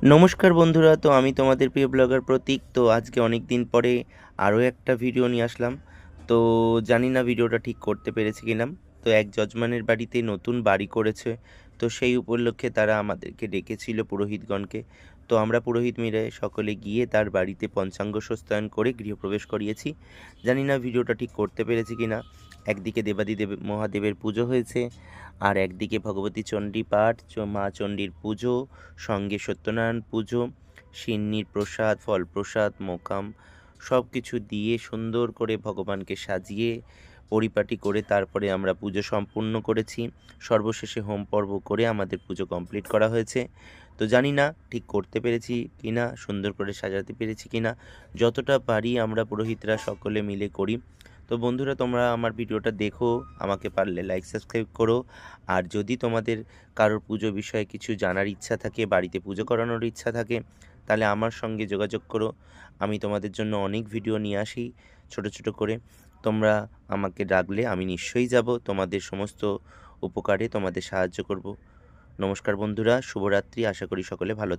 নমস্কার বন্ধুরা, তো আমি তোমাদের প্রিয় ব্লগার প্রতীক। তো আজকে অনেক দিন পরে আরও একটা ভিডিও নিয়ে আসলাম। তো জানি না ভিডিওটা ঠিক করতে পেরেছি কিনা। তো এক যজমানের বাড়িতে নতুন বাড়ি করেছে, তো সেই উপলক্ষে তারা আমাদেরকে ডেকেছিল পুরোহিতগণকে। তো আমরা পুরোহিত মিলে সকলে গিয়ে তার বাড়িতে পঞ্চাঙ্গ স্নান করে গৃহপ্রবেশ করিয়েছি। জানি না ভিডিওটা ঠিক করতে পেরেছি কিনা। একদিকে দেবাদিদেব মহাদেবের পুজো হয়েছে, আর একদিকে ভগবতী চণ্ডী পাঠ, মা চণ্ডীর পুজো, সঙ্গে সত্যনারায়ণ পুজো, সিন্নির প্রসাদ, ফল প্রসাদ, মোকাম সব কিছু দিয়ে সুন্দর করে ভগবানকে সাজিয়ে পরিপাটি করে তারপরে আমরা পুজো সম্পূর্ণ করেছি। সর্বশেষে হোম পর্ব করে আমাদের পুজো কমপ্লিট করা হয়েছে। তো জানি না ঠিক করতে পেরেছি কিনা, সুন্দর করে সাজাতে পেরেছি কিনা। যতটা পারি আমরা পুরোহিতরা সকলে মিলে করি। তো বন্ধুরা, তোমরা আমার ভিডিওটা দেখো, আমাকে পারলে লাইক সাবস্ক্রাইব করো। আর যদি তোমাদের কারোর পুজো বিষয়ে কিছু জানার ইচ্ছা থাকে, বাড়িতে পুজো করানোর ইচ্ছা থাকে, তাহলে আমার সঙ্গে যোগাযোগ করো। আমি তোমাদের জন্য অনেক ভিডিও নিয়ে আসি ছোট ছোট করে। তোমরা আমাকে ডাকলে আমি নিশ্চয়ই যাব, তোমাদের সমস্ত উপকারে তোমাদের সাহায্য করব। নমস্কার বন্ধুরা, শুভরাত্রি। আশা করি সকলে ভালো থাকবে।